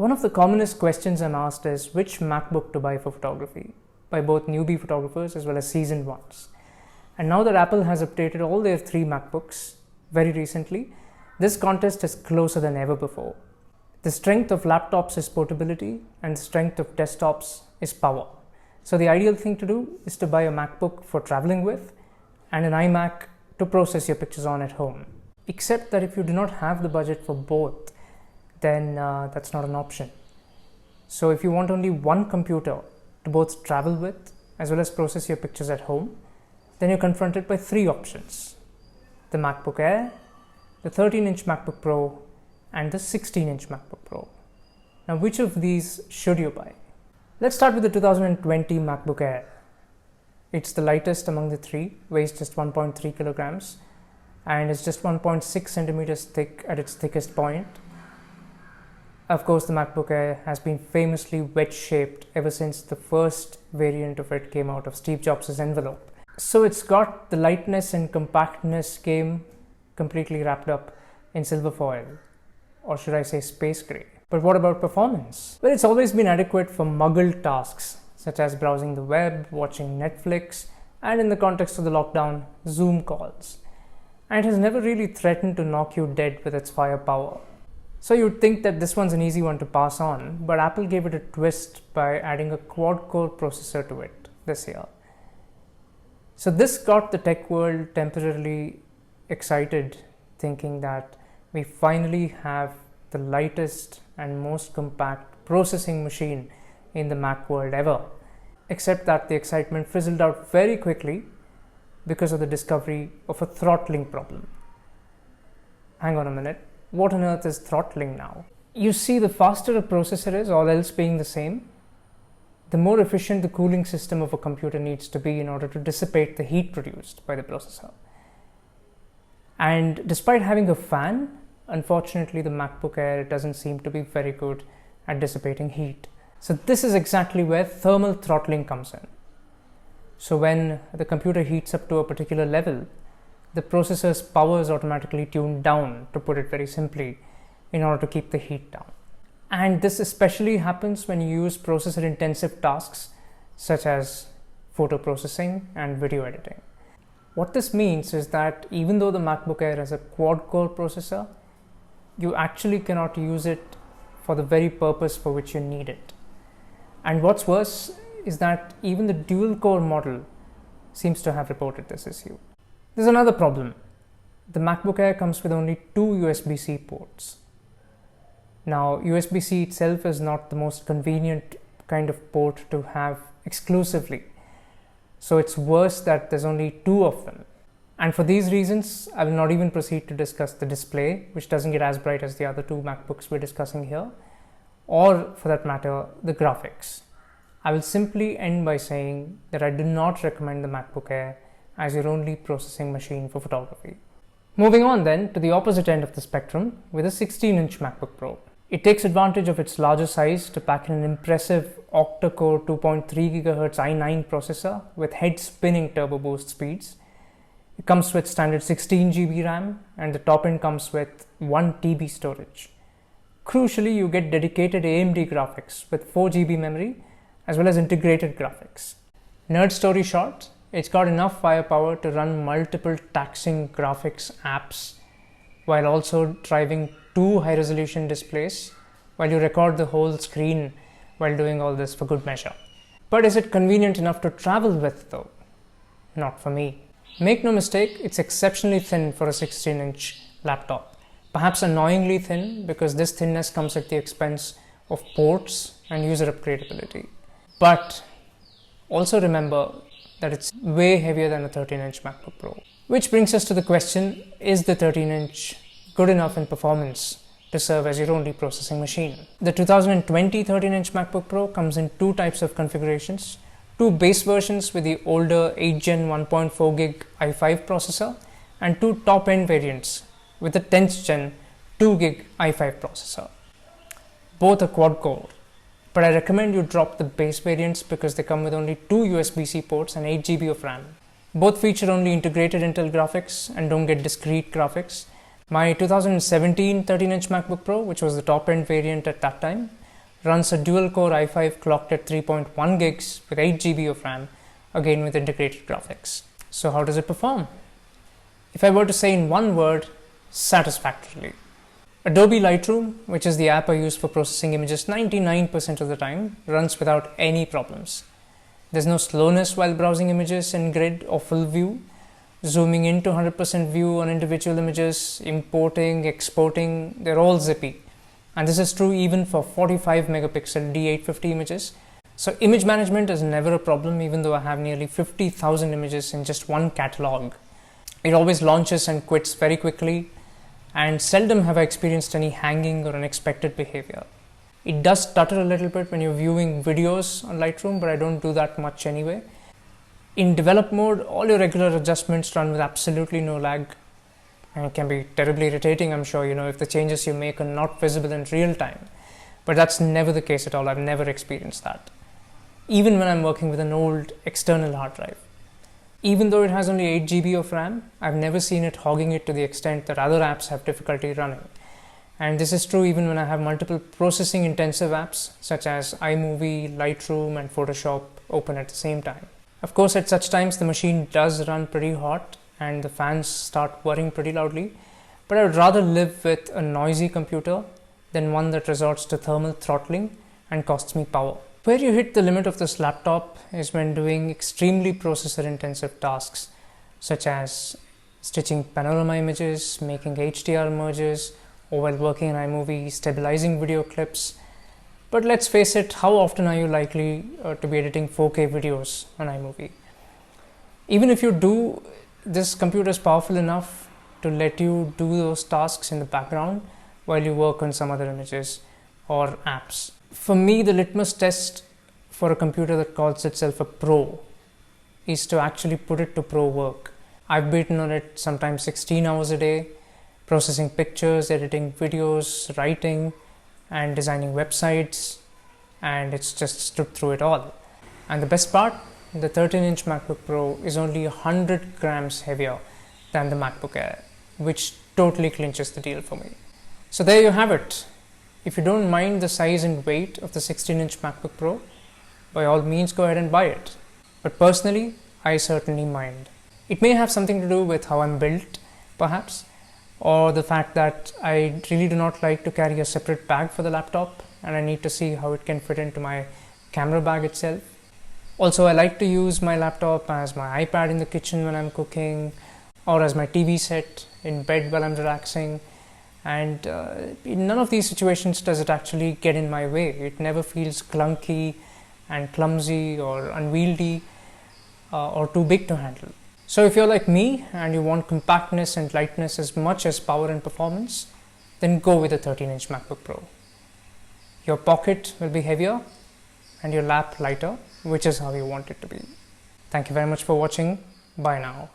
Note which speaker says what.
Speaker 1: One of the commonest questions I'm asked is which MacBook to buy for photography, by both newbie photographers as well as seasoned ones. And now that Apple has updated all their 3 MacBooks very recently, this contest is closer than ever before. The strength of laptops is portability and the strength of desktops is power. So the ideal thing to do is to buy a MacBook for traveling with and an iMac to process your pictures on at home. Except that if you do not have the budget for both, then that's not an option. So if you want only one computer to both travel with as well as process your pictures at home, then you're confronted by 3 options: the MacBook Air, the 13-inch MacBook Pro, and the 16-inch MacBook Pro. Now, which of these should you buy? Let's start with the 2020 MacBook Air. It's the lightest among the 3, weighs just 1.3 kilograms, and is just 1.6 centimeters thick at its thickest point. Of course, the MacBook Air has been famously wedge-shaped ever since the first variant of it came out of Steve Jobs' envelope. So it's got the lightness and compactness game completely wrapped up in silver foil, or should I say space gray. But what about performance? Well, it's always been adequate for muggled tasks, such as browsing the web, watching Netflix, and in the context of the lockdown, Zoom calls. And it has never really threatened to knock you dead with its firepower. So you'd think that this one's an easy one to pass on, but Apple gave it a twist by adding a quad-core processor to it this year. So this got the tech world temporarily excited, thinking that we finally have the lightest and most compact processing machine in the Mac world ever. Except that the excitement fizzled out very quickly because of the discovery of a throttling problem. Hang on a minute. What on earth is throttling now? You see, the faster a processor is, all else being the same, the more efficient the cooling system of a computer needs to be in order to dissipate the heat produced by the processor. And despite having a fan, unfortunately the MacBook Air doesn't seem to be very good at dissipating heat. So this is exactly where thermal throttling comes in. So when the computer heats up to a particular level, the processor's power is automatically tuned down, to put it very simply, in order to keep the heat down. And this especially happens when you use processor-intensive tasks such as photo processing and video editing. What this means is that even though the MacBook Air has a quad-core processor, you actually cannot use it for the very purpose for which you need it. And what's worse is that even the dual-core model seems to have reported this issue. There's another problem. The MacBook Air comes with only 2 USB-C ports. Now, USB-C itself is not the most convenient kind of port to have exclusively. So it's worse that there's only 2 of them. And for these reasons, I will not even proceed to discuss the display, which doesn't get as bright as the other 2 MacBooks we're discussing here, or for that matter, the graphics. I will simply end by saying that I do not recommend the MacBook Air as your only processing machine for photography. Moving on then to the opposite end of the spectrum with a 16-inch MacBook Pro. It takes advantage of its larger size to pack in an impressive octa-core 2.3 GHz i9 processor with head-spinning turbo boost speeds. It comes with standard 16 GB RAM and the top end comes with 1 TB storage. Crucially, you get dedicated AMD graphics with 4 GB memory as well as integrated graphics. Nerd story short, it's got enough firepower to run multiple taxing graphics apps while also driving 2 high-resolution displays while you record the whole screen while doing all this for good measure. But is it convenient enough to travel with though? Not for me. Make no mistake, it's exceptionally thin for a 16-inch laptop. Perhaps annoyingly thin because this thinness comes at the expense of ports and user upgradability. But also remember that it's way heavier than a 13-inch MacBook Pro. Which brings us to the question, is the 13-inch good enough in performance to serve as your only processing machine? The 2020 13-inch MacBook Pro comes in 2 types of configurations, 2 base versions with the older 8th Gen 1.4 GB i5 processor and 2 top-end variants with the 10th Gen 2 GB i5 processor. Both are quad-core, but I recommend you drop the base variants because they come with only 2 USB-C ports and 8 GB of RAM. Both feature only integrated Intel graphics and don't get discrete graphics. My 2017 13-inch MacBook Pro, which was the top-end variant at that time, runs a dual-core i5 clocked at 3.1 gigs with 8 GB of RAM, again with integrated graphics. So how does it perform? If I were to say in one word, satisfactorily. Adobe Lightroom, which is the app I use for processing images 99% of the time, runs without any problems. There's no slowness while browsing images in grid or full view, zooming into 100% view on individual images, importing, exporting, they're all zippy. And this is true even for 45 megapixel D850 images. So image management is never a problem, even though I have nearly 50,000 images in just one catalog. It always launches and quits very quickly, and seldom have I experienced any hanging or unexpected behavior. It does stutter a little bit when you're viewing videos on Lightroom, but I don't do that much anyway. In develop mode, all your regular adjustments run with absolutely no lag, and it can be terribly irritating, I'm sure, if the changes you make are not visible in real time. But that's never the case at all. I've never experienced that. Even when I'm working with an old external hard drive. Even though it has only 8 GB of RAM, I've never seen it hogging it to the extent that other apps have difficulty running. And this is true even when I have multiple processing intensive apps such as iMovie, Lightroom and Photoshop open at the same time. Of course, at such times the machine does run pretty hot and the fans start whirring pretty loudly, but I would rather live with a noisy computer than one that resorts to thermal throttling and costs me power. Where you hit the limit of this laptop is when doing extremely processor intensive tasks such as stitching panorama images, making HDR merges, or while working in iMovie, stabilizing video clips. But let's face it, how often are you likely to be editing 4K videos on iMovie? Even if you do, this computer is powerful enough to let you do those tasks in the background while you work on some other images or apps. For me, the litmus test for a computer that calls itself a pro is to actually put it to pro work. I've beaten on it sometimes 16 hours a day, processing pictures, editing videos, writing, and designing websites, and it's just stood through it all. And the best part, the 13-inch MacBook Pro is only 100 grams heavier than the MacBook Air, which totally clinches the deal for me. So there you have it. If you don't mind the size and weight of the 16-inch MacBook Pro, by all means go ahead and buy it. But personally, I certainly mind. It may have something to do with how I'm built, perhaps, or the fact that I really do not like to carry a separate bag for the laptop and I need to see how it can fit into my camera bag itself. Also, I like to use my laptop as my iPad in the kitchen when I'm cooking, or as my TV set in bed while I'm relaxing. And in none of these situations does it actually get in my way. It never feels clunky and clumsy or unwieldy or too big to handle. So if you're like me and you want compactness and lightness as much as power and performance, then go with a 13-inch MacBook Pro. Your pocket will be heavier and your lap lighter, which is how you want it to be. Thank you very much for watching. Bye now.